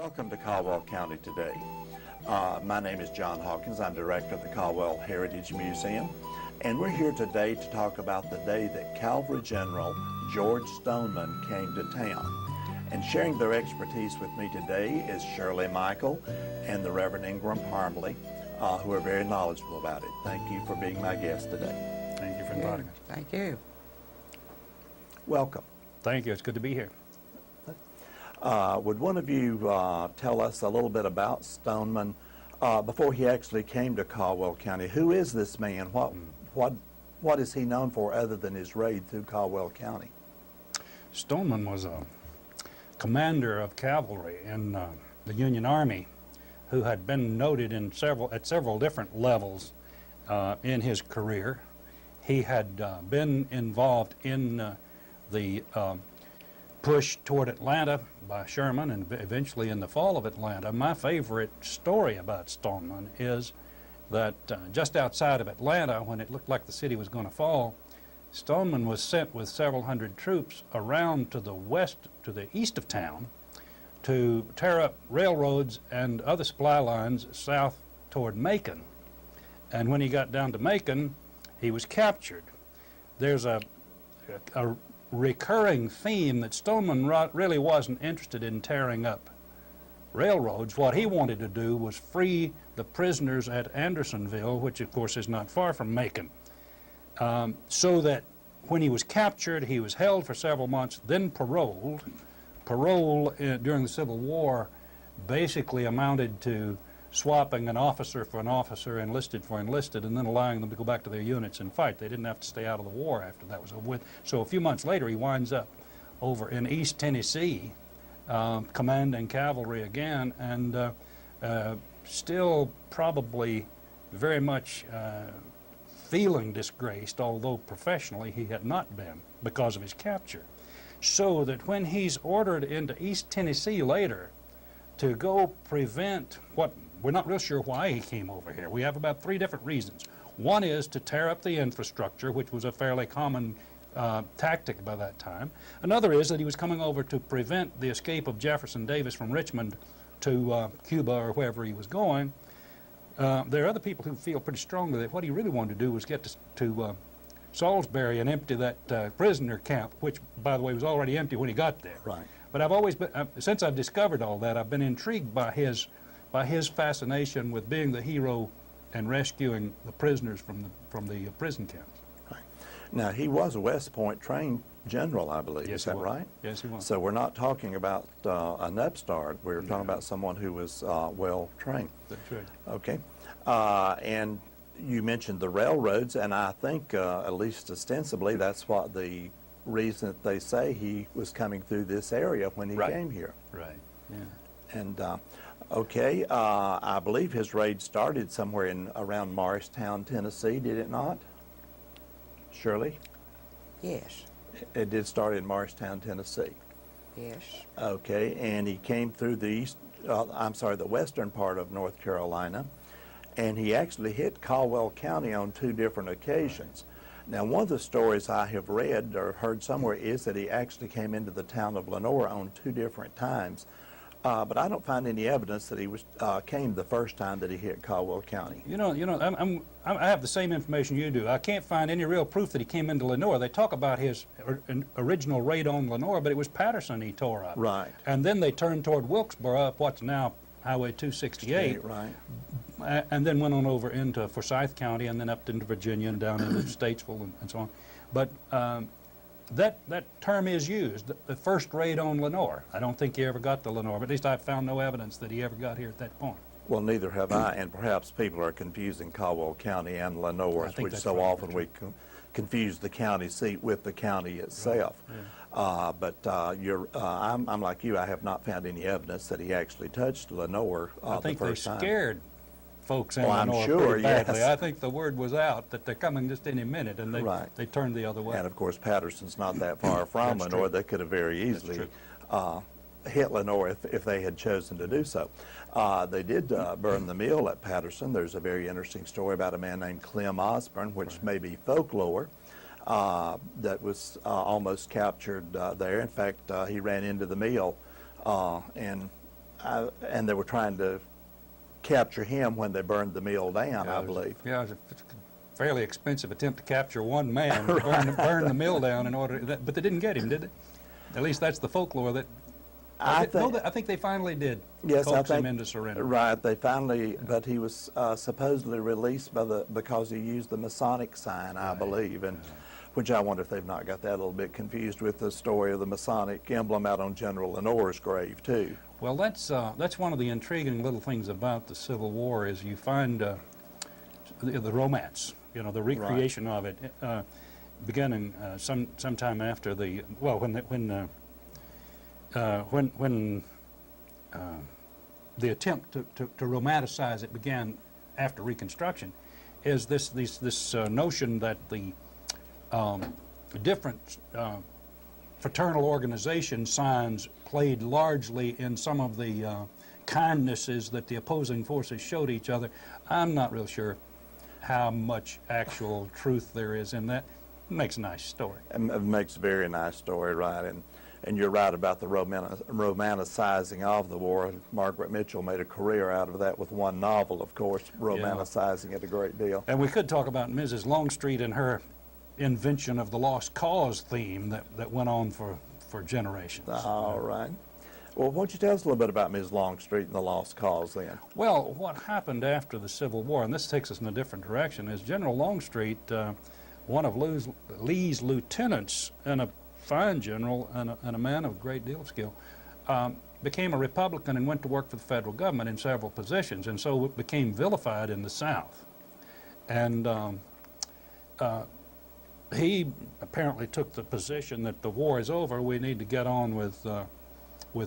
Welcome to Caldwell County today. My name is John Hawkins. I'm director of the Caldwell Heritage Museum, and we're here today to talk about the day that Cavalry General George Stoneman came to town. And sharing their expertise with me today is Shirley Michael and the Reverend Ingram Parmley, who are very knowledgeable about it. Thank you for being my guest today. Thank you for inviting us. Thank you. Welcome. Thank you. It's good to be here. Would one of you tell us a little bit about Stoneman before he actually came to Caldwell County? Who is this man? What is he known for other than his raid through Caldwell County? Stoneman was a commander of cavalry in the Union Army who had been noted in at several different levels in his career. He had been involved in the push toward Atlanta by Sherman and eventually in the fall of Atlanta. My favorite story about Stoneman is that just outside of Atlanta, when it looked like the city was going to fall, Stoneman was sent with several hundred troops around to the west, to the east of town, to tear up railroads and other supply lines south toward Macon. And when he got down to Macon, he was captured. There's a recurring theme that Stoneman really wasn't interested in tearing up railroads. What he wanted to do was free the prisoners at Andersonville, which of course is not far from Macon, so that when he was captured, he was held for several months, then paroled. Parole during the Civil War basically amounted to swapping an officer for an officer, enlisted for enlisted, and then allowing them to go back to their units and fight. They didn't have to stay out of the war after that was over with. So a few months later, he winds up over in East Tennessee, commanding cavalry again, and still probably very much feeling disgraced, although professionally he had not been because of his capture. So that when he's ordered into East Tennessee later to go prevent what, we're not real sure why he came over here. We have about 3 different reasons. One is to tear up the infrastructure, which was a fairly common tactic by that time. Another is that he was coming over to prevent the escape of Jefferson Davis from Richmond to Cuba or wherever he was going. There are other people who feel pretty strongly that what he really wanted to do was get to Salisbury and empty that prisoner camp, which, by the way, was already empty when he got there. Right. But I've always been, since I've discovered all that, I've been intrigued by his fascination with being the hero and rescuing the prisoners from the prison camps. Right. Now, he was a West Point trained general, I believe. Yes, is that right? Yes, he was. So we're not talking about an upstart. We're talking about someone who was well trained. That's right. Okay. And you mentioned the railroads, and I think, at least ostensibly, that's what the reason that they say he was coming through this area when he came here. Right, yeah. And, okay, I believe his raid started somewhere around Morristown, Tennessee, did it not? Shirley? Yes. It did start in Morristown, Tennessee. Yes. Okay, and he came through the the western part of North Carolina, and he actually hit Caldwell County on 2 different occasions. Now, one of the stories I have read or heard somewhere is that he actually came into the town of Lenoir on 2 different times, but I don't find any evidence that he came the first time that he hit Caldwell County. I have the same information you do. I can't find any real proof that he came into Lenoir. They talk about his original raid on Lenoir, but it was Patterson he tore up. Right. And then they turned toward Wilkesboro up what's now Highway 268. Right. And then went on over into Forsyth County and then up into Virginia and down into Statesville and so on. But that term is used, the first raid on Lenoir. I don't think he ever got to Lenoir, but at least I've found no evidence that he ever got here at that point. Well, neither have I, and perhaps people are confusing Caldwell County and Lenoir, which so often we confuse the county seat with the county itself. Right. Yeah. I'm like you, I have not found any evidence that he actually touched Lenoir the first time. I think they scared folks in I'm Lenoir sure, pretty badly. yes. I think the word was out that they're coming just any minute, and they turned the other way. And of course, Patterson's not that far from Lenoir. They could have very easily hit Lenoir if they had chosen to do so. They did burn the mill at Patterson. There's a very interesting story about a man named Clem Osborne, which may be folklore, that was almost captured there. In fact, he ran into the mill, and and they were trying to capture him when they burned the mill down, I believe. Yeah, it was a fairly expensive attempt to capture one man, to burn the mill down in order, but they didn't get him, did they? At least that's the folklore that. I think they finally did. Yes, coax him into surrender. Right, they finally, but he was supposedly released because he used the Masonic sign, I believe, and which I wonder if they've not got that a little bit confused with the story of the Masonic emblem out on General Lenoir's grave too. Well, that's one of the intriguing little things about the Civil War is you find the romance, you know, the recreation of it, beginning sometime after the when the attempt to romanticize it began after Reconstruction, is this notion that the different fraternal organization signs played largely in some of the kindnesses that the opposing forces showed each other. I'm not real sure how much actual truth there is in that. It makes a nice story. It makes a very nice story, right? And you're right about the romanticizing of the war. Margaret Mitchell made a career out of that with one novel, of course, romanticizing it a great deal. And we could talk about Mrs. Longstreet and her invention of the lost cause theme that went on for generations. All right. Well, why don't you tell us a little bit about Ms. Longstreet and the lost cause then? Well, what happened after the Civil War, and this takes us in a different direction, is General Longstreet, one of Lee's lieutenants and a fine general and a man of a great deal of skill, became a Republican and went to work for the federal government in several positions, and so it became vilified in the South. And he apparently took the position that the war is over, we need to get on with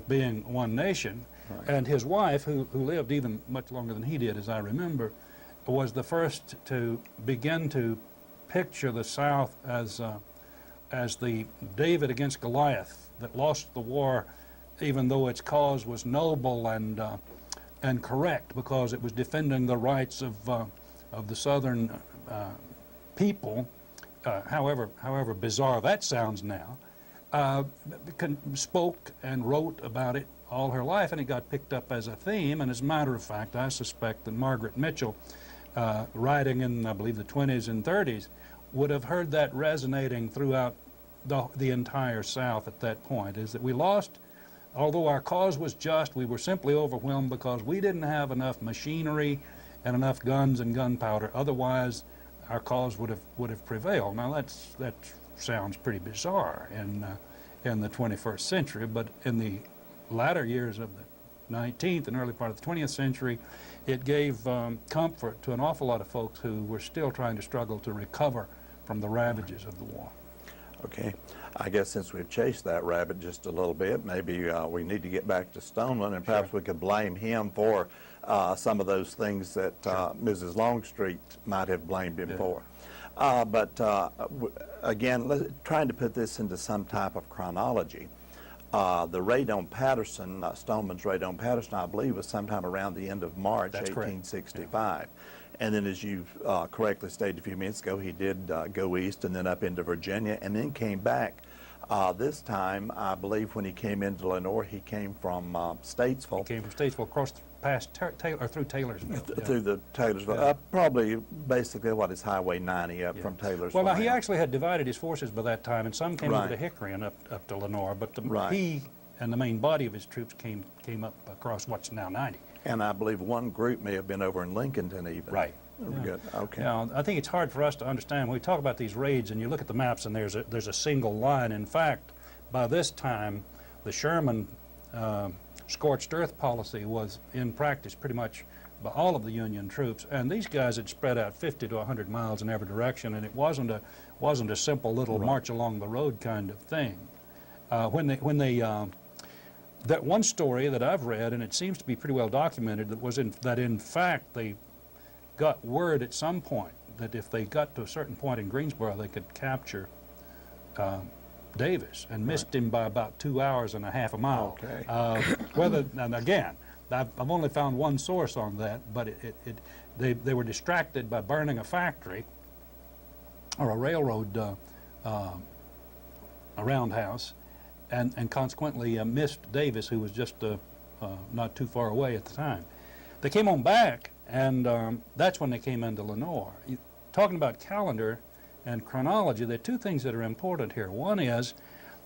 being one nation. Right. And his wife, who lived even much longer than he did, as I remember, was the first to begin to picture the South as the David against Goliath that lost the war, even though its cause was noble and correct, because it was defending the rights of the Southern people. However bizarre that sounds now, spoke and wrote about it all her life, and it got picked up as a theme. And as a matter of fact, I suspect that Margaret Mitchell, writing in, I believe, the 20s and 30s, would have heard that resonating throughout the entire South at that point, is that we lost, although our cause was just, we were simply overwhelmed because we didn't have enough machinery and enough guns and gunpowder. Otherwise, our cause would have prevailed. Now that sounds pretty bizarre in the 21st century, but in the latter years of the 19th and early part of the 20th century, it gave comfort to an awful lot of folks who were still trying to struggle to recover from the ravages of the war. Okay, I guess since we've chased that rabbit just a little bit, maybe we need to get back to Stoneman, and perhaps we could blame him for some of those things that Mrs. Longstreet might have blamed him for. Again, trying to put this into some type of chronology, the raid on Patterson, Stoneman's raid on Patterson, I believe, was sometime around the end of March 1865. Yeah. And then, as you correctly stated a few minutes ago, he did go east and then up into Virginia and then came back. This time, I believe when he came into Lenoir, he came from Statesville. He came from Statesville, across past through Taylorsville. Through the Taylorsville. Probably basically what is Highway 90 up from Taylorsville. Well, now, he actually had divided his forces by that time, and some came over to Hickory and up to Lenoir, but he and the main body of his troops came up across what's now 90. And I believe one group may have been over in Lincolnton even. Right. Good. Okay. Now, I think it's hard for us to understand when we talk about these raids and you look at the maps and there's a single line. In fact, by this time, the Sherman Scorched Earth policy was in practice pretty much by all of the Union troops, and these guys had spread out 50 to 100 miles in every direction, and it wasn't a simple little march along the road kind of thing. That one story that I've read, and it seems to be pretty well documented, that in fact they got word at some point that if they got to a certain point in Greensboro, they could capture Davis, and missed him by about 2 hours and a half a mile. Okay. And again, I've only found one source on that, but they were distracted by burning a factory or a railroad a roundhouse, and consequently missed Davis, who was just a not too far away at the time. They came on back, and that's when they came into Lenoir. Talking about calendar and chronology, there are two things that are important here. One is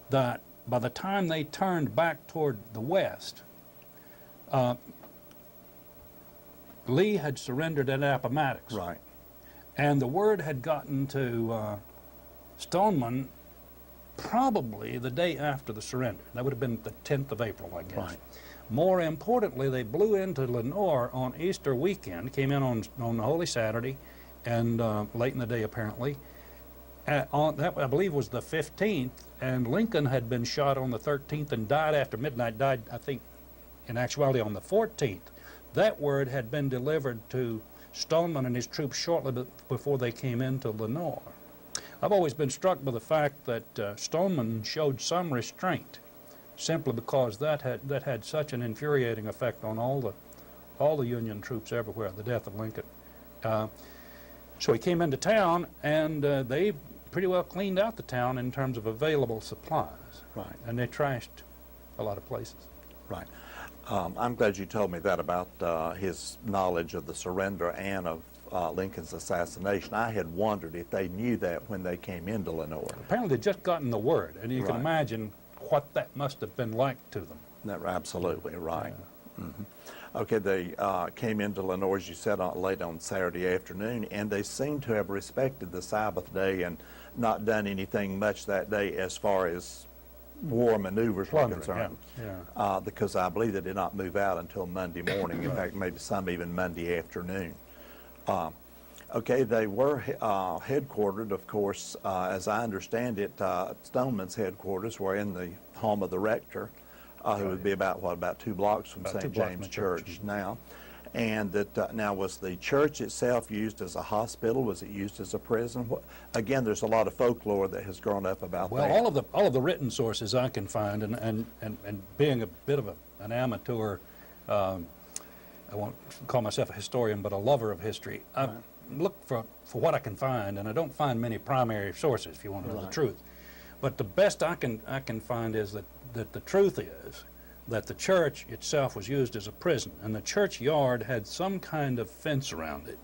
that by the time they turned back toward the west, Lee had surrendered at Appomattox. Right. And the word had gotten to Stoneman probably the day after the surrender. That would have been the 10th of April, I guess. Right. More importantly, they blew into Lenoir on Easter weekend, came in on the Holy Saturday, and late in the day apparently. On that, I believe, was the 15th, and Lincoln had been shot on the 13th and died after midnight, died, I think, in actuality on the 14th. That word had been delivered to Stoneman and his troops shortly before they came into Lenoir. I've always been struck by the fact that Stoneman showed some restraint, simply because that had such an infuriating effect on all the Union troops everywhere, the death of Lincoln. So he came into town, and they pretty well cleaned out the town in terms of available supplies. Right. And they trashed a lot of places. Right. I'm glad you told me that about his knowledge of the surrender and of Lincoln's assassination. I had wondered if they knew that when they came into Lenoir. Apparently they'd just gotten the word, and you can Right. imagine what that must have been like to them. That's absolutely right. Yeah. Okay, they came into Lenoir, as you said, late on Saturday afternoon, and they seem to have respected the Sabbath day and not done anything much that day as far as war maneuvers were Plundering, concerned. yeah. Because I believe they did not move out until Monday morning. In fact, maybe some even Monday afternoon. Okay, they were headquartered, of course, as I understand it, Stoneman's headquarters were in the home of the rector, who would be about 2 blocks from About 2 St. blocks James from the church. Church now. And that now, was the church itself used as a hospital? Was it used as a prison? Again, there's a lot of folklore that has grown up about Well, that. all of the written sources I can find, and being a bit of an amateur, I won't call myself a historian, but a lover of history, I've looked for what I can find, and I don't find many primary sources, if you want to know the truth. But the best I can find is that the truth is that the church itself was used as a prison, and the churchyard had some kind of fence around it.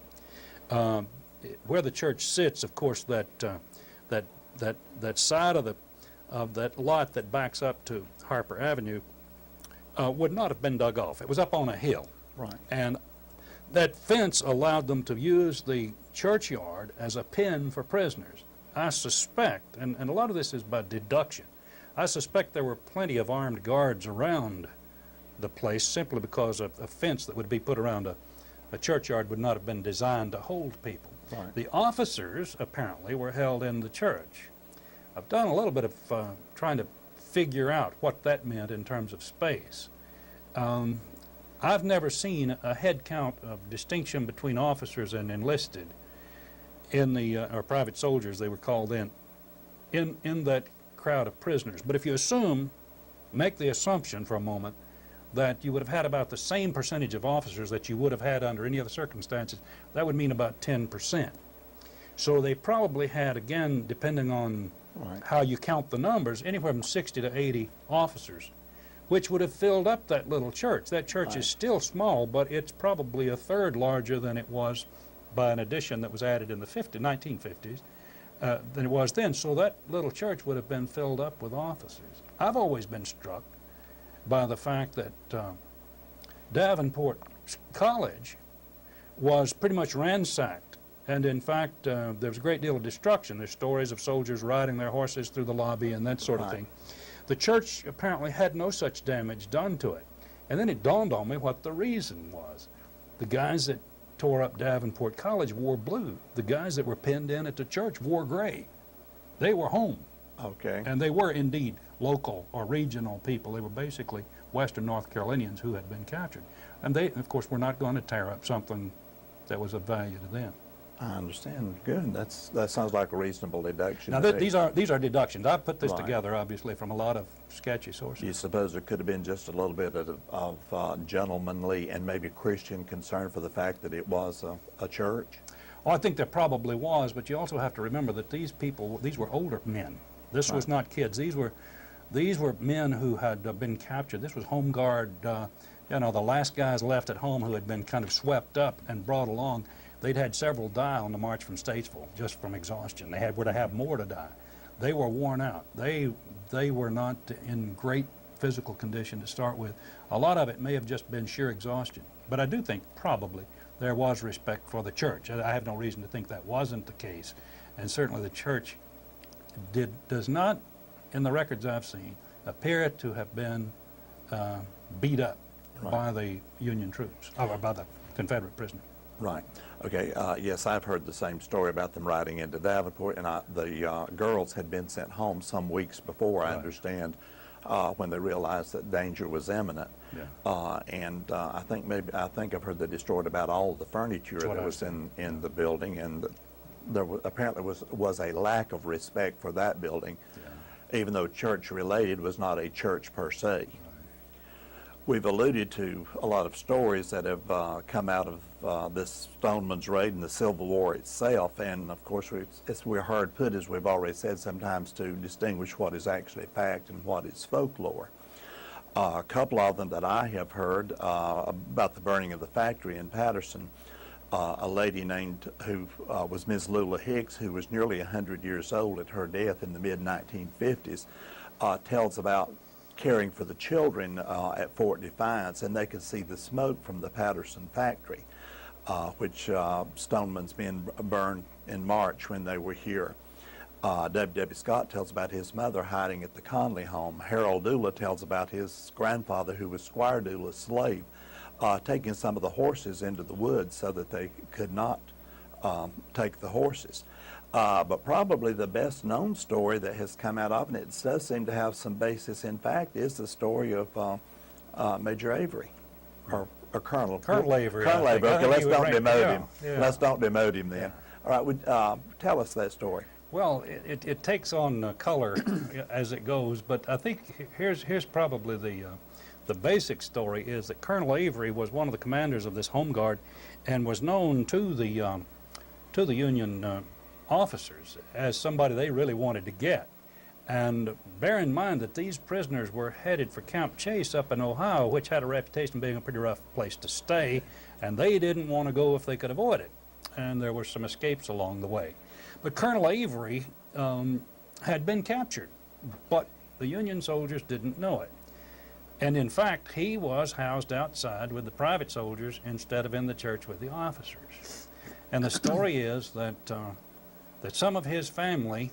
Where the church sits, of course, that side of that lot that backs up to Harper Avenue would not have been dug off. It was up on a hill. Right. And that fence allowed them to use the churchyard as a pen for prisoners. I suspect, and a lot of this is by deduction, I suspect there were plenty of armed guards around the place simply because a fence that would be put around a churchyard would not have been designed to hold people. Right. The officers, apparently, were held in the church. I've done a little bit of trying to figure out what that meant in terms of space. I've never seen a head count of distinction between officers and enlisted in the, or private soldiers they were called in that crowd of prisoners. But if you make the assumption for a moment that you would have had about the same percentage of officers that you would have had under any other circumstances, that would mean about 10%. So they probably had, again, depending on how you count the numbers, anywhere from 60 to 80 officers, which would have filled up that little church. That church is still small, but it's probably a third larger than it was by an addition that was added in the 1950s. Than it was then, so that little church would have been filled up with officers. I've always been struck by the fact that Davenport College was pretty much ransacked, and in fact there was a great deal of destruction. There's stories of soldiers riding their horses through the lobby and that sort of thing. The church apparently had no such damage done to it, and then it dawned on me what the reason was. The guys that tore up Davenport College wore blue. The guys that were pinned in at the church wore gray. They were home. Okay. And they were indeed local or regional people. They were basically Western North Carolinians who had been captured. And they, of course, were not going to tear up something that was of value to them. I understand. Good. That sounds like a reasonable deduction. Now, these are deductions. I put this Right. together, obviously, from a lot of sketchy sources. You suppose there could have been just a little bit of gentlemanly and maybe Christian concern for the fact that it was a church? Well, I think there probably was, but you also have to remember that these were older men. This was not kids. These were men who had been captured. This was Home Guard You know, the last guys left at home who had been kind of swept up and brought along, they'd had several die on the march from Statesville just from exhaustion. They were to have more to die. They were worn out. They were not in great physical condition to start with. A lot of it may have just been sheer exhaustion. But I do think probably there was respect for the church. I have no reason to think that wasn't the case. And certainly the church does not, in the records I've seen, appear to have been beat up by the Union troops, or by the Confederate prisoners. Right. Okay. Yes, I've heard the same story about them riding into Davenport, and the girls had been sent home some weeks before, I understand, when they realized that danger was imminent. Yeah. And I think I've heard they destroyed about all the furniture that was in the building, and there apparently was a lack of respect for that building, even though church related, was not a church per se. We've alluded to a lot of stories that have come out of this Stoneman's raid and the Civil War itself, and of course we're hard put, as we've already said, sometimes to distinguish what is actually fact and what is folklore. A couple of them that I have heard about the burning of the factory in Patterson, a lady named who was Ms. Lula Hicks, who was nearly 100 years old at her death in the mid-1950s, tells about caring for the children at Fort Defiance, and they could see the smoke from the Patterson factory, which Stoneman's men burned in March when they were here. W.W. Scott tells about his mother hiding at the Conley home. Harold Dula tells about his grandfather, who was Squire Dula's slave, taking some of the horses into the woods so that they could not take the horses. But probably the best known story that has come out of, and it does seem to have some basis in fact, is the story of Major Avery, or Colonel Avery. Colonel Avery. Okay, let's don't demote him. Yeah. Let's don't demote him then. All right, tell us that story. Well, it takes on color as it goes, but I think here's probably the basic story is that Colonel Avery was one of the commanders of this home guard, and was known to the Union officers as somebody they really wanted to get. And bear in mind that these prisoners were headed for Camp Chase up in Ohio, which had a reputation of being a pretty rough place to stay, and they didn't want to go if they could avoid it. And there were some escapes along the way. But Colonel Avery had been captured, but the Union soldiers didn't know it. And in fact, he was housed outside with the private soldiers instead of in the church with the officers. And the story is that some of his family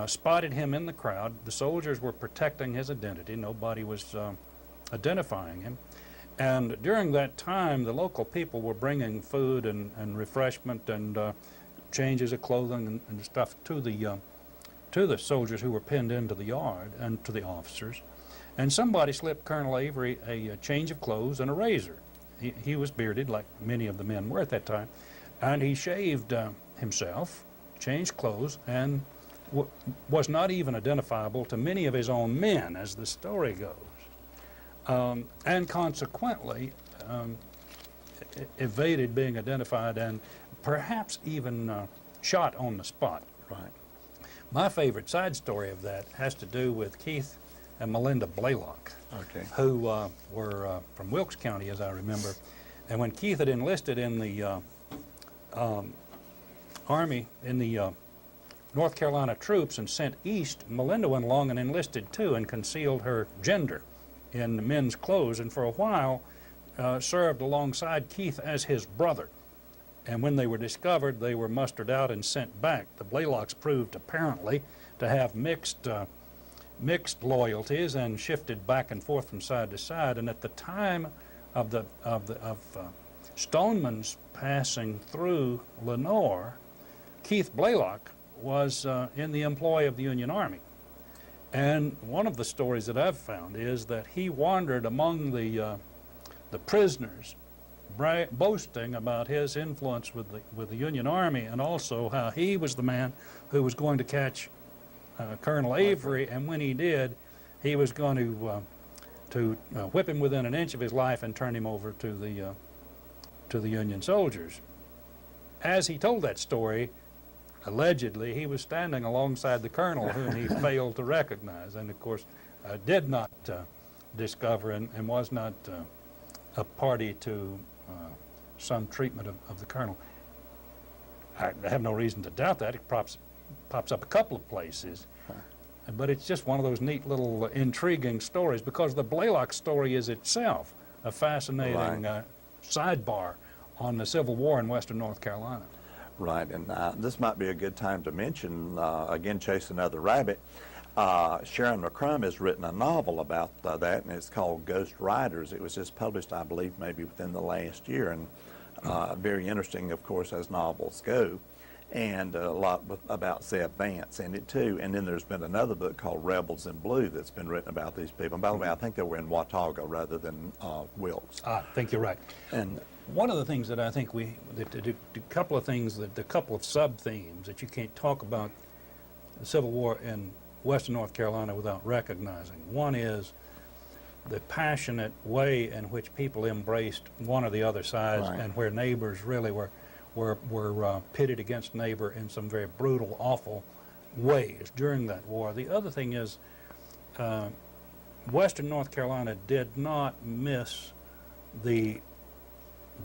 spotted him in the crowd. The soldiers were protecting his identity. Nobody was identifying him. And during that time, the local people were bringing food and refreshment and changes of clothing and stuff to the soldiers who were pinned into the yard and to the officers. And somebody slipped Colonel Avery a change of clothes and a razor. He was bearded, like many of the men were at that time, and he shaved himself, changed clothes, and was not even identifiable to many of his own men, as the story goes. And consequently evaded being identified and perhaps even shot on the spot. Right. My favorite side story of that has to do with Keith and Melinda Blaylock, Okay. who were from Wilkes County, as I remember. And when Keith had enlisted in the Army, in the North Carolina troops and sent east, Melinda went along and enlisted too and concealed her gender in men's clothes, and for a while served alongside Keith as his brother. And when they were discovered, they were mustered out and sent back. The Blaylocks proved apparently to have mixed loyalties and shifted back and forth from side to side. And at the time of Stoneman's passing through Lenoir, Keith Blaylock was in the employ of the Union Army. And one of the stories that I've found is that he wandered among the prisoners, boasting about his influence with the Union Army, and also how he was the man who was going to catch Colonel Avery, and when he did, he was going to whip him within an inch of his life and turn him over to the Union soldiers. As he told that story, allegedly, he was standing alongside the colonel, whom he failed to recognize, and of course did not discover and was not a party to some treatment of the colonel. I have no reason to doubt that. It pops up a couple of places. But it's just one of those neat little intriguing stories, because the Blaylock story is itself a fascinating sidebar on the Civil War in western North Carolina. Right, and this might be a good time to mention, again, Chase Another Rabbit. Sharon McCrum has written a novel about that, and it's called Ghost Riders. It was just published, I believe, maybe within the last year, and very interesting, of course, as novels go, and a lot about Zeb Vance in it, too. And then there's been another book called Rebels in Blue that's been written about these people. And by the way, I think they were in Watauga rather than Wilkes. I think you're right. And one of the things that I think the couple of things, the couple of sub-themes that you can't talk about the Civil War in western North Carolina without recognizing. One is the passionate way in which people embraced one or the other sides, right. and where neighbors really were pitted against neighbor in some very brutal, awful ways during that war. The other thing is western North Carolina did not miss the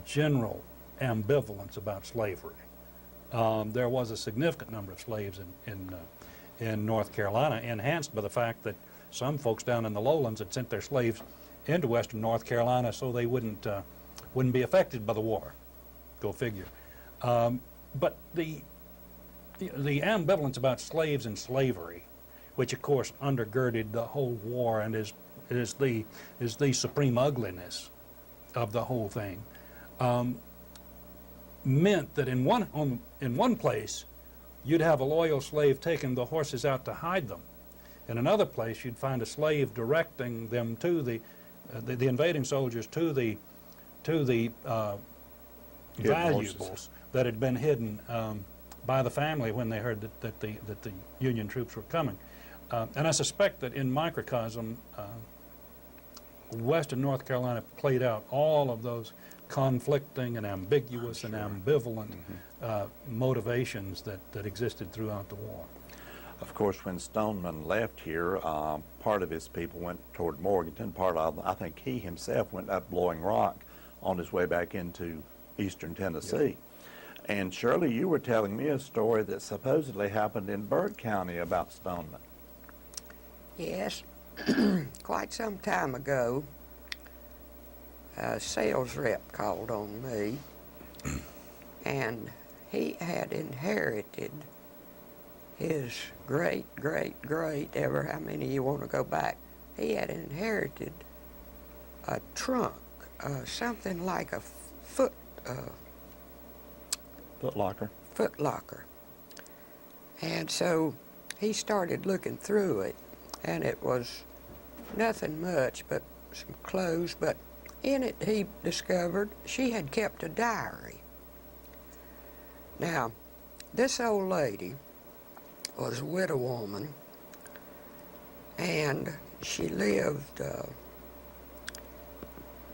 general ambivalence about slavery. There was a significant number of slaves in North Carolina, enhanced by the fact that some folks down in the lowlands had sent their slaves into western North Carolina so they wouldn't be affected by the war. Go figure. But the ambivalence about slaves and slavery, which of course undergirded the whole war and is the supreme ugliness of the whole thing, meant that in one place you'd have a loyal slave taking the horses out to hide them. In another place you'd find a slave directing them to the invading soldiers to the valuables that had been hidden by the family when they heard that the Union troops were coming. And I suspect that in microcosm, western North Carolina played out all of those conflicting and ambiguous and ambivalent motivations that existed throughout the war. of course, when Stoneman left here, part of his people went toward Morganton. Part of, I think he himself went up Blowing Rock on his way back into eastern Tennessee. Yeah. And Shirley, you were telling me a story that supposedly happened in Byrd County about Stoneman. Yes, quite some time ago, a sales rep called on me, and he had inherited his great, ever how many you want to go back, he had inherited a trunk, something like a foot locker. And so he started looking through it, and it was nothing much but some clothes, but in it he discovered she had kept a diary. Now, this old lady was a widow woman, and she lived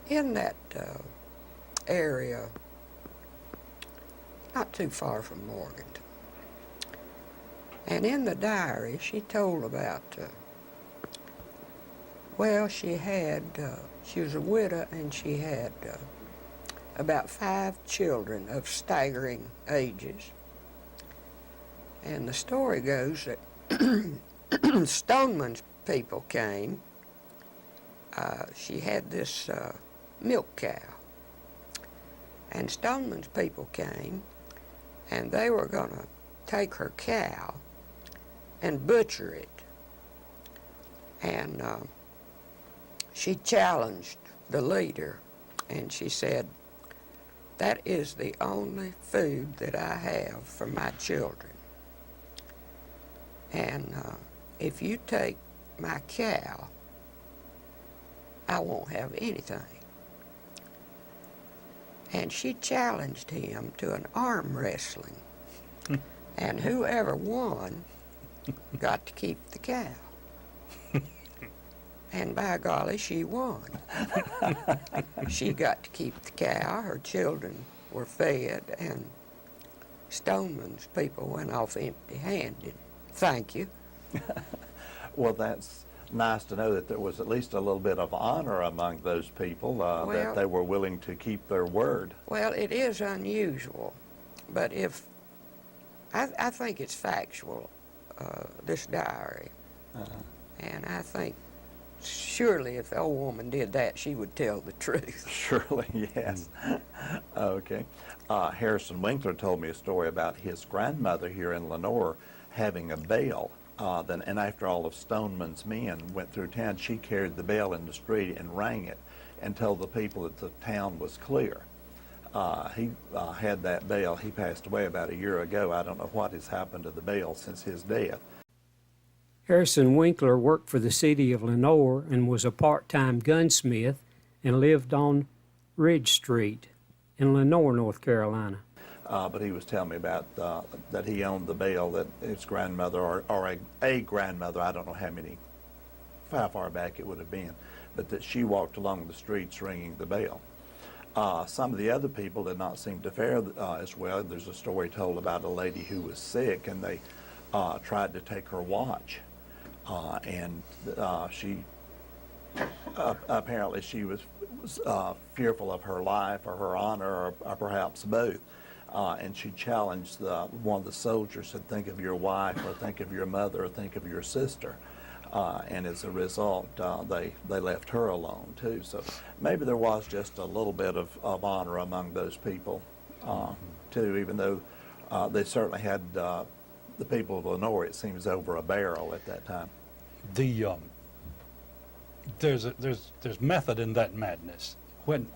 in that area not too far from Morganton. And in the diary she told about, well, she was a widow, and she had about 5 children of staggering ages. And the story goes that Stoneman's people came. She had this milk cow. And Stoneman's people came, and they were going to take her cow and butcher it. And she challenged the leader, and she said, "That is the only food that I have for my children. And if you take my cow, I won't have anything." And she challenged him to an arm wrestling. And whoever won got to keep the cow. And by golly, she won. She got to keep the cow, her children were fed, and Stoneman's people went off empty-handed. Thank you. Well, that's nice to know that there was at least a little bit of honor among those people, that they were willing to keep their word. Well, it is unusual, but if I think it's factual, this diary, and I think surely if the old woman did that, she would tell the truth. Surely, yes. Okay. Harrison Winkler told me a story about his grandmother here in Lenoir having a bell. And after all of Stoneman's men went through town, she carried the bell in the street and rang it and told the people that the town was clear. He had that bell. He passed away about a year ago. I don't know what has happened to the bell since his death. Harrison Winkler worked for the city of Lenoir and was a part-time gunsmith and lived on Ridge Street in Lenoir, North Carolina. But he was telling me about that he owned the bell that his grandmother, or a grandmother, I don't know how far back it would have been, but that she walked along the streets ringing the bell. Some of the other people did not seem to fare as well. There's a story told about a lady who was sick, and they tried to take her watch. She apparently she was fearful of her life or her honor, or perhaps both. And she challenged one of the soldiers, said, think of your wife, or think of your mother, or think of your sister. And as a result, they left her alone too. So maybe there was just a little bit of honor among those people too, even though they certainly had the people of Lenoir, it seems, over a barrel at that time. There's method in that madness. When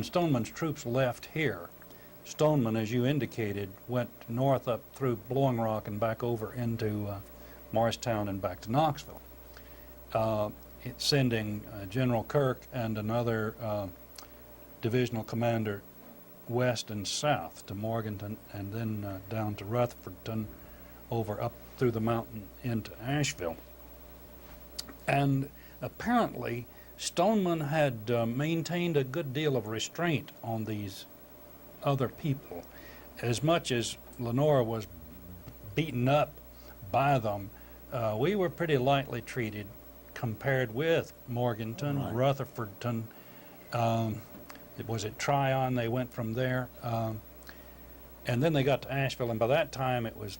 Stoneman's troops left here, Stoneman, as you indicated, went north up through Blowing Rock and back over into Morristown and back to Knoxville, sending General Kirk and another divisional commander west and south to Morganton, and then down to Rutherfordton, over up through the mountain into Asheville. And apparently Stoneman had maintained a good deal of restraint on these other people. As much as Lenoir was beaten up by them, we were pretty lightly treated compared with Morganton, right. Rutherfordton. Was it Tryon? They went from there. And then they got to Asheville, and by that time it was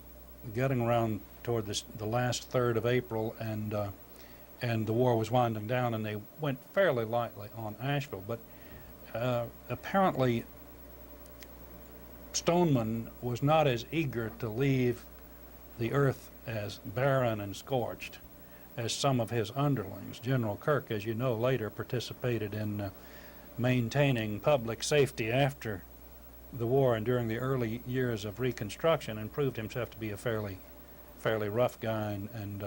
getting around toward the last third of April, and the war was winding down, and they went fairly lightly on Asheville. But apparently Stoneman was not as eager to leave the earth as barren and scorched as some of his underlings. General Kirk, as you know, later participated in maintaining public safety after the war and during the early years of Reconstruction, and proved himself to be a fairly rough guy and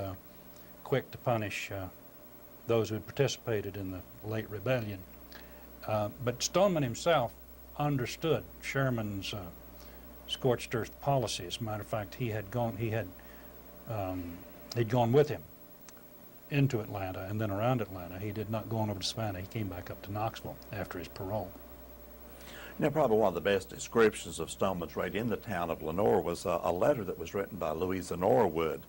quick to punish those who had participated in the late rebellion. But Stoneman himself understood Sherman's Scorched Earth policy. As a matter of fact, he'd gone with him into Atlanta and then around Atlanta. He did not go on over to Savannah. He came back up to Knoxville after his parole. You know, probably one of the best descriptions of Stoneman's raid in the town of Lenoir was a letter that was written by Louisa Norwood.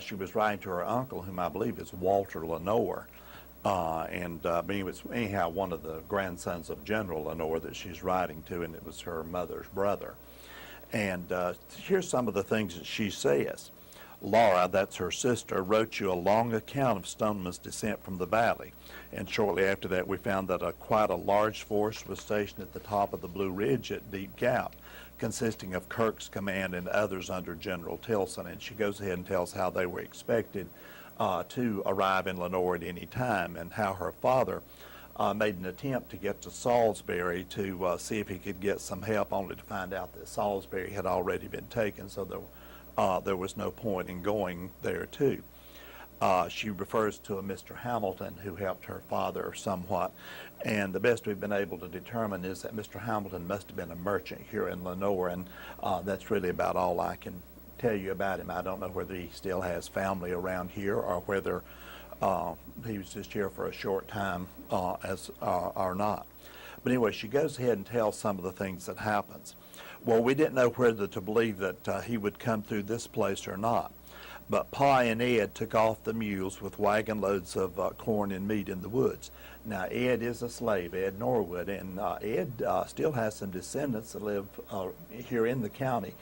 She was writing to her uncle, whom I believe is Walter Lenoir, being it was anyhow one of the grandsons of General Lenoir that she's writing to, and it was her mother's brother. And here's some of the things that she says. Laura, that's her sister, wrote you a long account of Stoneman's descent from the valley, and shortly after that we found that quite a large force was stationed at the top of the Blue Ridge at Deep Gap, consisting of Kirk's command and others under General Tilson. And she goes ahead and tells how they were expected to arrive in Lenoir at any time, and how her father made an attempt to get to Salisbury to see if he could get some help, only to find out that Salisbury had already been taken, so there was no point in going there too. She refers to a Mr. Hamilton who helped her father somewhat, and the best we've been able to determine is that Mr. Hamilton must have been a merchant here in Lenoir, and that's really about all I can tell you about him. I don't know whether he still has family around here, or whether he was just here for a short time or not. But anyway, she goes ahead and tells some of the things that happens. Well, we didn't know whether to believe that he would come through this place or not. But Pa and Ed took off the mules with wagon loads of corn and meat in the woods. Now, Ed is a slave, Ed Norwood, and Ed still has some descendants that live here in the county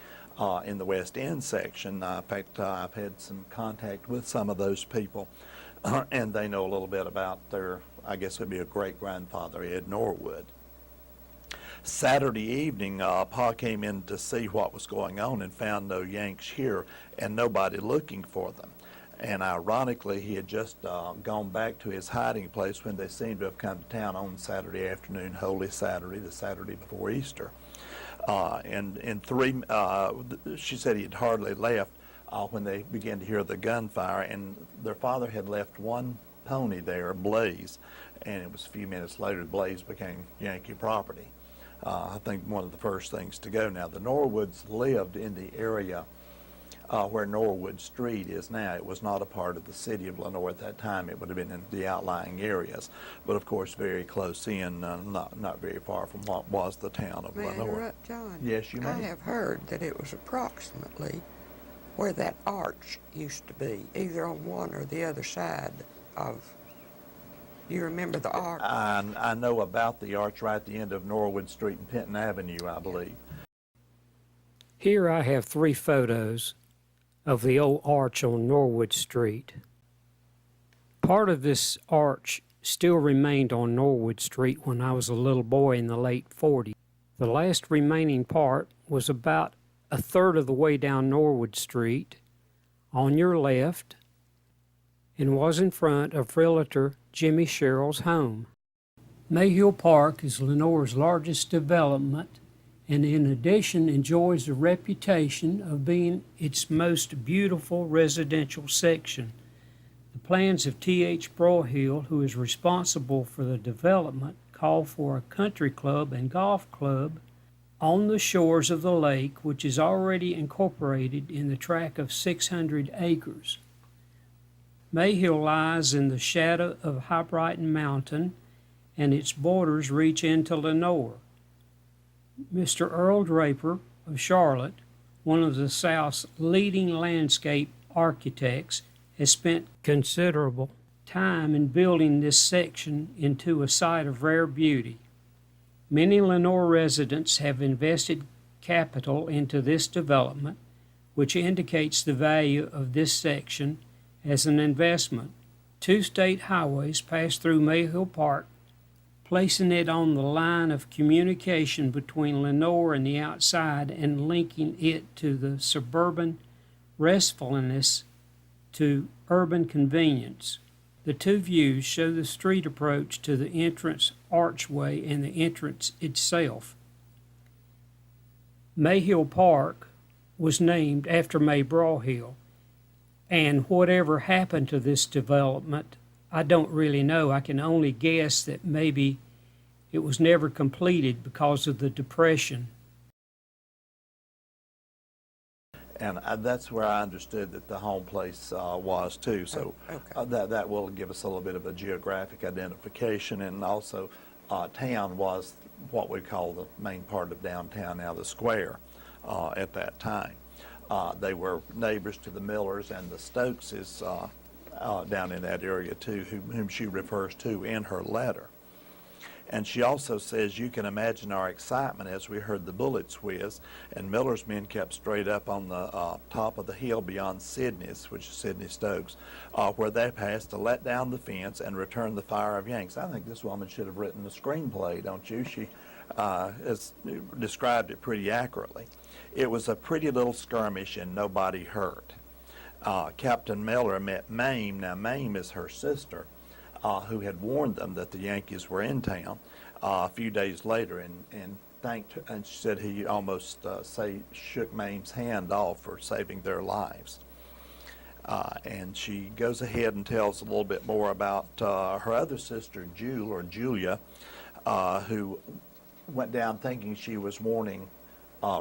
in the West End section. In fact, I've had some contact with some of those people, and they know a little bit about their, I guess it would be a great-grandfather, Ed Norwood. Saturday evening, Pa came in to see what was going on and found no Yanks here and nobody looking for them. And ironically, he had just gone back to his hiding place when they seemed to have come to town on Saturday afternoon, Holy Saturday, the Saturday before Easter. She said he had hardly left when they began to hear the gunfire, and their father had left one pony there, Blaze, and it was a few minutes later Blaze became Yankee property. I think one of the first things to go. Now, the Norwoods lived in the area where Norwood Street is now. It was not a part of the city of Lenoir at that time. It would have been in the outlying areas, but of course very close in, not very far from what was the town of May I Lenoir. interrupt, John? Yes, you may. I have heard that it was approximately where that arch used to be, either on one or the other side of. Do you remember the arch? I know about the arch right at the end of Norwood Street and Penton Avenue, I believe. Here I have 3 photos of the old arch on Norwood Street. Part of this arch still remained on Norwood Street when I was a little boy in the late 40s. The last remaining part was about a third of the way down Norwood Street on your left and was in front of Realtor Jimmy Sherrill's home. Mayhill Park is Lenoir's largest development and in addition enjoys a reputation of being its most beautiful residential section. The plans of T.H. Broyhill, who is responsible for the development, call for a country club and golf club on the shores of the lake, which is already incorporated in the tract of 600 acres. Mayhill lies in the shadow of High Brighton Mountain, and its borders reach into Lenoir. Mr. Earl Draper of Charlotte, one of the South's leading landscape architects, has spent considerable time in building this section into a site of rare beauty. Many Lenoir residents have invested capital into this development, which indicates the value of this section as an investment. 2 state highways pass through Mayhill Park, placing it on the line of communication between Lenoir and the outside and linking it to the suburban restfulness to urban convenience. The 2 views show the street approach to the entrance archway and the entrance itself. Mayhill Park was named after May Broyhill, and whatever happened to this development, I don't really know. I can only guess that maybe it was never completed because of the Depression. And that's where I understood that the home place was too. So that will give us a little bit of a geographic identification. And also town was what we call the main part of downtown, now the square, at that time. They were neighbors to the Millers and the Stokeses down in that area too, whom she refers to in her letter. And she also says, you can imagine our excitement as we heard the bullets whiz, and Miller's men kept straight up on the top of the hill beyond Sidney's, which is Sidney Stokes, where they passed to let down the fence and return the fire of Yanks. I think this woman should have written the screenplay, don't you? She has described it pretty accurately. It was a pretty little skirmish and nobody hurt. Captain Miller met Mame. Now Mame is her sister, who had warned them that the Yankees were in town a few days later, and thanked her, and she said he almost shook Mame's hand off for saving their lives. And she goes ahead and tells a little bit more about her other sister, Julia, who went down thinking she was warning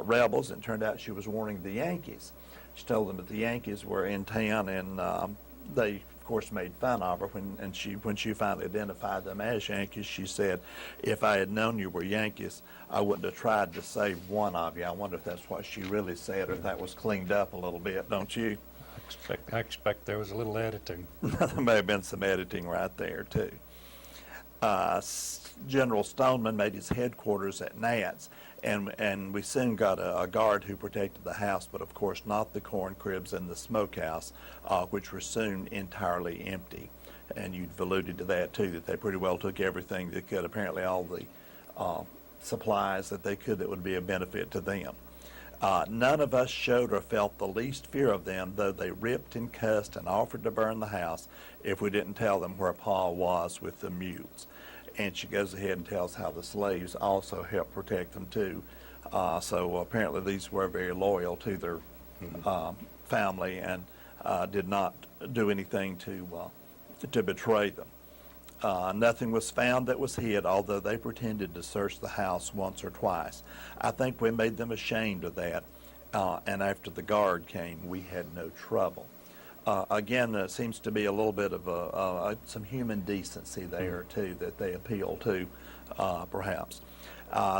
rebels, and turned out she was warning the Yankees. She told them that the Yankees were in town, and they of course made fun of her when she finally identified them as Yankees. She said, if I had known you were Yankees, I wouldn't have tried to save one of you. I wonder if that's what she really said, or if that was cleaned up a little bit, don't you? I expect there was a little editing. There may have been some editing right there, too. General Stoneman made his headquarters at Nats, and we soon got a guard who protected the house, but of course not the corn cribs and the smokehouse, which were soon entirely empty. And you've alluded to that too, that they pretty well took everything they could, apparently all the supplies that they could that would be a benefit to them. None of us showed or felt the least fear of them, though they ripped and cussed and offered to burn the house if we didn't tell them where Pa was with the mules. And she goes ahead and tells how the slaves also helped protect them too. So apparently these were very loyal to their family and did not do anything to betray them. Nothing was found that was hid, although they pretended to search the house once or twice. I think we made them ashamed of that, and after the guard came, we had no trouble. Again, there seems to be a little bit of some human decency there, too, that they appeal to, perhaps.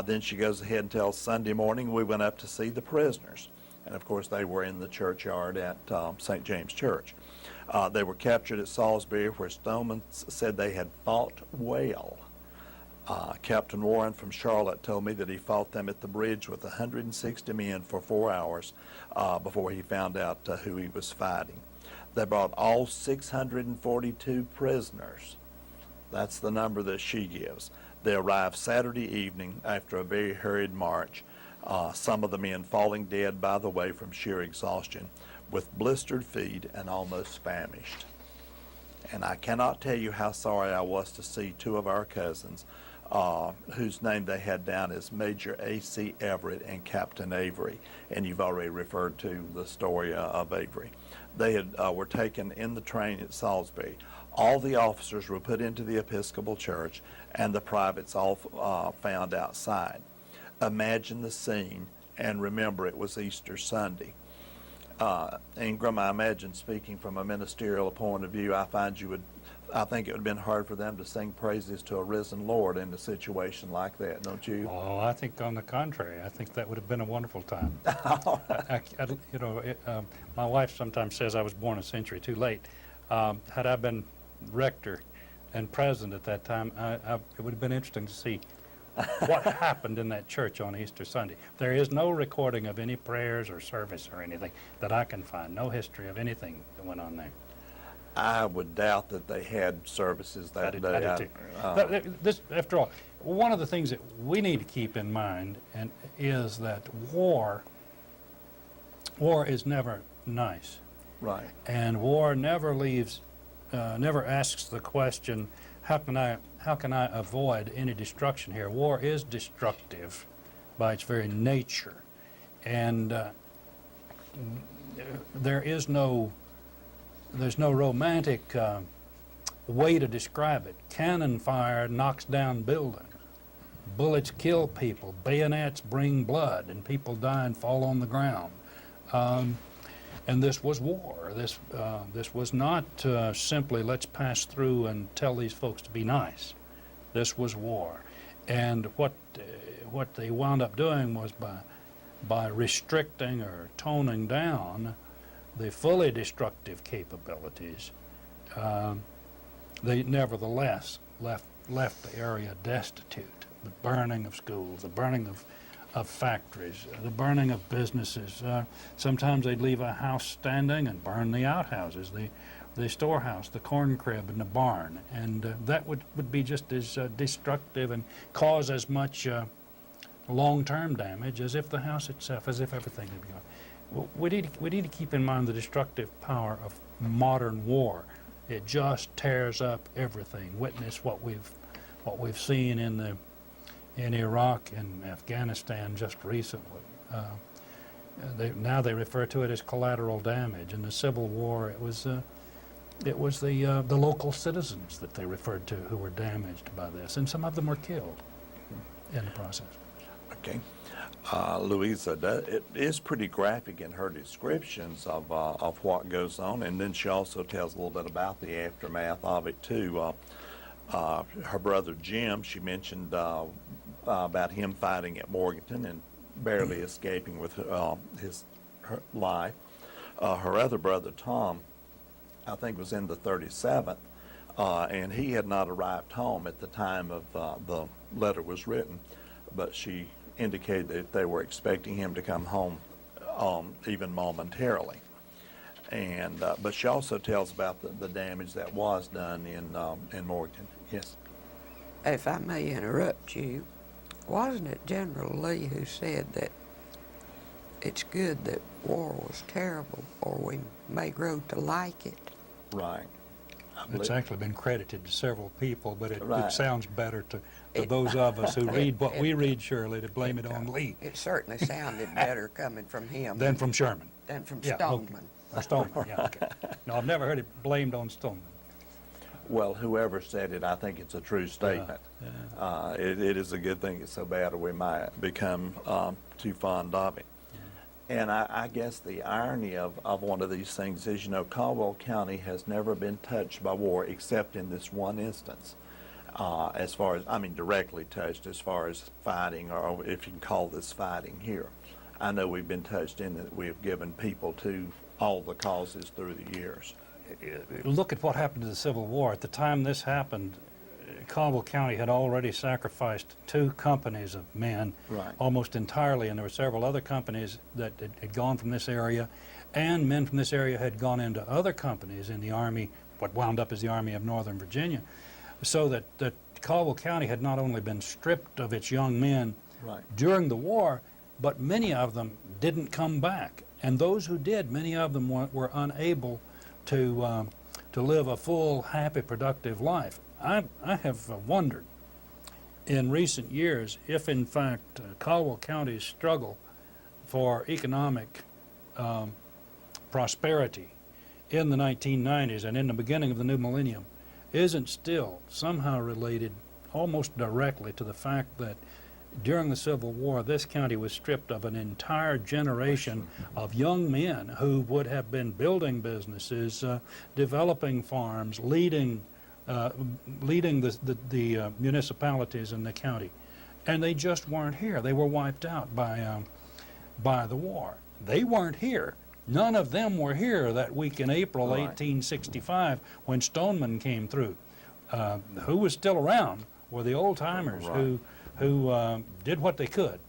Then she goes ahead and tells Sunday morning we went up to see the prisoners. And, of course, they were in the churchyard at St. James Church. They were captured at Salisbury, where Stoneman said they had fought well. Captain Warren from Charlotte told me that he fought them at the bridge with 160 men for 4 hours before he found out who he was fighting. They brought all 642 prisoners. That's the number that she gives. They arrived Saturday evening after a very hurried march, some of the men falling dead by the way from sheer exhaustion, with blistered feet and almost famished. And I cannot tell you how sorry I was to see two of our cousins, whose name they had down as Major A.C. Everett and Captain Avery, and you've already referred to the story of Avery. They were taken in the train at Salisbury. All the officers were put into the Episcopal Church, and the privates all found outside. Imagine the scene, and remember it was Easter Sunday. Ingram, I imagine, speaking from a ministerial point of view, I think it would have been hard for them to sing praises to a risen Lord in a situation like that, don't you? Oh, I think on the contrary, I think that would have been a wonderful time. My wife sometimes says I was born a century too late. Had I been rector and president at that time, it would have been interesting to see what happened in that church on Easter Sunday. There is no recording of any prayers or service or anything that I can find, no history of anything that went on there. I would doubt that they had services that day. I did too. This, after all, one of the things that we need to keep in mind is that war is never nice. Right. And war never never asks the question, how can I avoid any destruction here? War is destructive by its very nature, and there's no romantic way to describe it. Cannon fire knocks down buildings. Bullets kill people. Bayonets bring blood, and people die and fall on the ground. And this was war. This was not simply let's pass through and tell these folks to be nice. This was war. And what they wound up doing was by restricting or toning down the fully destructive capabilities, they nevertheless left the area destitute. The burning of schools, the burning of factories, the burning of businesses. Sometimes they'd leave a house standing and burn the outhouses, the storehouse, the corn crib, and the barn. And that would be just as destructive and cause as much long-term damage as if the house itself, as if everything had gone. Well, we need to keep in mind the destructive power of modern war. It just tears up everything. Witness what we've seen in Iraq and Afghanistan just recently. Now they refer to it as collateral damage. In the Civil War, it was the local citizens that they referred to who were damaged by this, and some of them were killed in the process. Okay. Louisa, it is pretty graphic in her descriptions of what goes on, and then she also tells a little bit about the aftermath of it too. Her brother Jim, she mentioned about him fighting at Morganton and barely escaping with her life. Her other brother, Tom, I think was in the 37th, and he had not arrived home at the time of the letter was written, but she indicated that they were expecting him to come home even momentarily. And but she also tells about the damage that was done in Morganton. Yes. If I may interrupt you, wasn't it General Lee who said that it's good that war was terrible, or we may grow to like it? Right. It's actually been credited to several people, but it Right. sounds better to those of us who read what we read, Shirley, to blame it on Lee It certainly sounded better coming from him than from Sherman. than from Yeah, Stoneman. okay. Or Stoneman, yeah, okay. No, I've never heard it blamed on Stoneman. Well, whoever said it, I think it's a true statement. It is a good thing it's so bad, or we might become too fond of it. And I guess the irony of one of these things is, you know, Caldwell County has never been touched by war except in this one instance, as far as, I mean, directly touched as far as fighting, or if you can call this fighting here. I know we've been touched in that we have given people to all the causes through the years. Look at what happened to the Civil War. At the time this happened, Caldwell County had already sacrificed 2 companies of men, Right. almost entirely, and there were several other companies that had gone from this area, and men from this area had gone into other companies in the Army, what wound up as the Army of Northern Virginia, so that Caldwell County had not only been stripped of its young men Right. during the war, but many of them didn't come back. And those who did, many of them were unable to live a full, happy, productive life. I have wondered in recent years if, in fact, Caldwell County's struggle for economic prosperity in the 1990s and in the beginning of the new millennium isn't still somehow related almost directly to the fact that during the Civil War, this county was stripped of an entire generation of young men who would have been building businesses, developing farms, leading the municipalities in the county, and they just weren't here. They were wiped out by the war. They weren't here. None of them were here that week in April Right. 1865 when Stoneman came through. Who was still around were the old timers Right. who did what they could,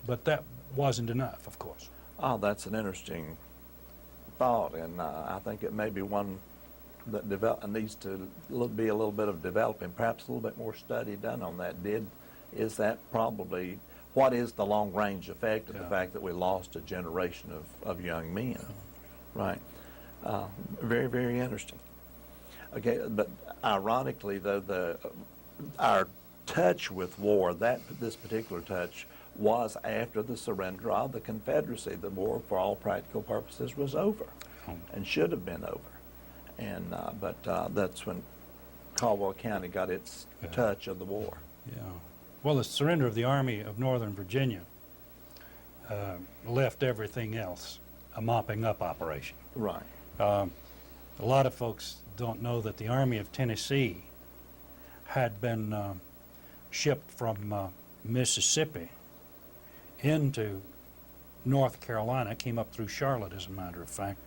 but that wasn't enough, of course. Oh, that's an interesting thought, and I think it may be one that needs to be a little bit of developing, perhaps a little bit more study done on that. Is that probably, what is the long-range effect of the fact that we lost a generation of young men? Right. Very, very interesting. Okay, but ironically, though, our touch with war, this particular touch, was after the surrender of the Confederacy. The war, for all practical purposes, was over, and should have been over. And but that's when Caldwell County got its touch of the war. Yeah. Well, the surrender of the Army of Northern Virginia left everything else a mopping up operation. Right. A lot of folks don't know that the Army of Tennessee had been shipped from Mississippi into North Carolina, came up through Charlotte, as a matter of fact,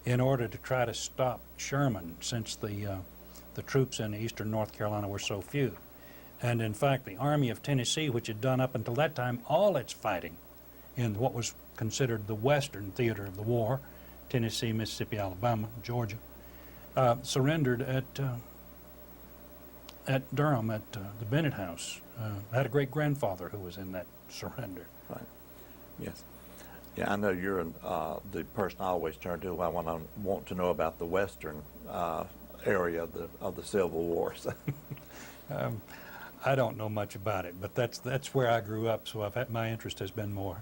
in order to try to stop Sherman, since the troops in eastern North Carolina were so few. And in fact, the Army of Tennessee, which had done up until that time all its fighting in what was considered the western theater of the war, Tennessee, Mississippi, Alabama, Georgia, surrendered at Durham, at the Bennett House. I had a great-grandfather who was in that surrender. Right. Yes. Yeah, I know you're the person I always turn to when I want to know about the western area of the Civil War. So. I don't know much about it, but that's where I grew up, so my interest has been more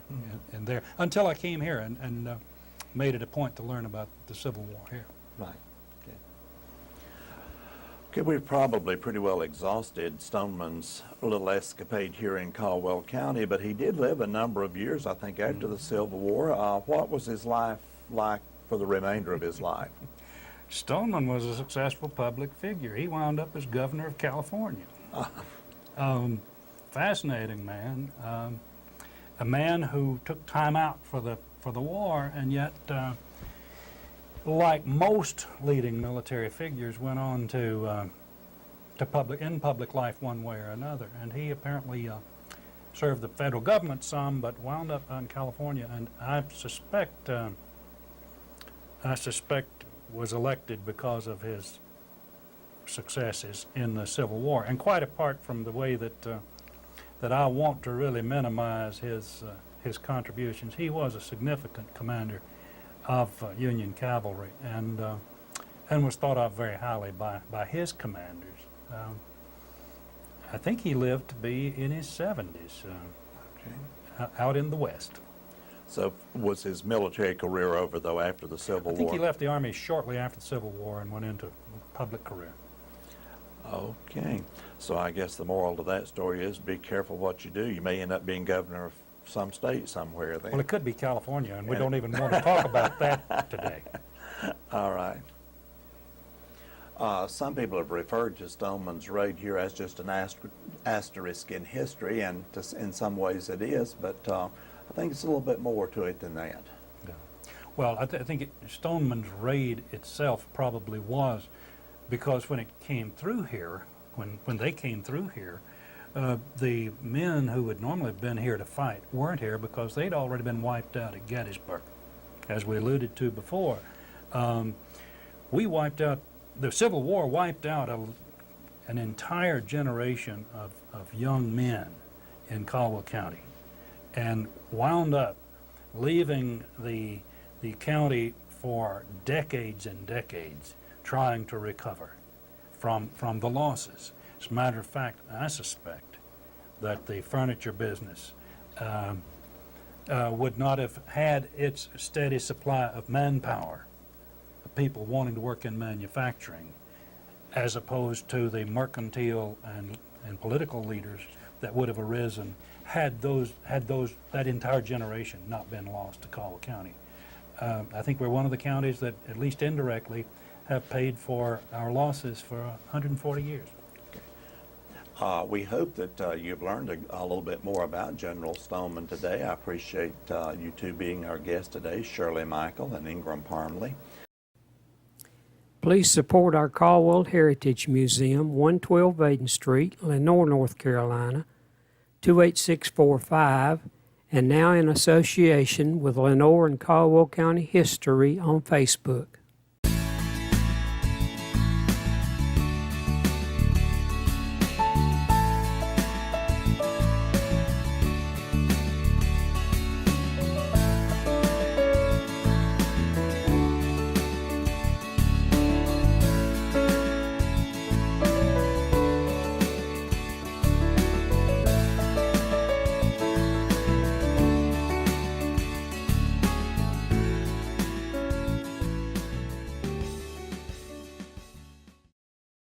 in there, until I came here and made it a point to learn about the Civil War here. Right. Okay. Okay, we've probably pretty well exhausted Stoneman's little escapade here in Caldwell County, but he did live a number of years, I think, after the Civil War. What was his life like for the remainder of his life? Stoneman was a successful public figure. He wound up as governor of California. Fascinating man. A man who took time out for the war, and yet like most leading military figures, went on to public life one way or another. And he apparently served the federal government some, but wound up in California. And I suspect was elected because of his successes in the Civil War. And quite apart from the way that I want to really minimize his contributions, he was a significant commander of Union cavalry, and was thought of very highly by his commanders. I think he lived to be in his 70s, out in the West. So was his military career over, though, after the Civil War? I think he left the Army shortly after the Civil War and went into public career. Okay. So I guess the moral to that story is be careful what you do. You may end up being governor of some state somewhere then. Well, it could be California, and we don't even want to talk about that today. All right. Some people have referred to Stoneman's raid here as just an asterisk in history, and in some ways it is, but I think it's a little bit more to it than that. Yeah. Well, I think Stoneman's raid itself probably was, because when it came through here, when they came through here, the men who would normally have been here to fight weren't here because they'd already been wiped out at Gettysburg, as we alluded to before. The Civil War wiped out an entire generation of young men in Caldwell County, and wound up leaving the county for decades and decades trying to recover from the losses. As a matter of fact, I suspect that the furniture business would not have had its steady supply of manpower, of people wanting to work in manufacturing, as opposed to the mercantile and political leaders that would have arisen had that entire generation not been lost to Caldwell County. I think we're one of the counties that, at least indirectly, have paid for our losses for 140 years. We hope that you've learned a little bit more about General Stoneman today. I appreciate you two being our guests today, Shirley Michael and Ingram Parmley. Please support our Caldwell Heritage Museum, 112 Vaden Street, Lenoir, North Carolina, 28645, and now in association with Lenoir and Caldwell County History on Facebook.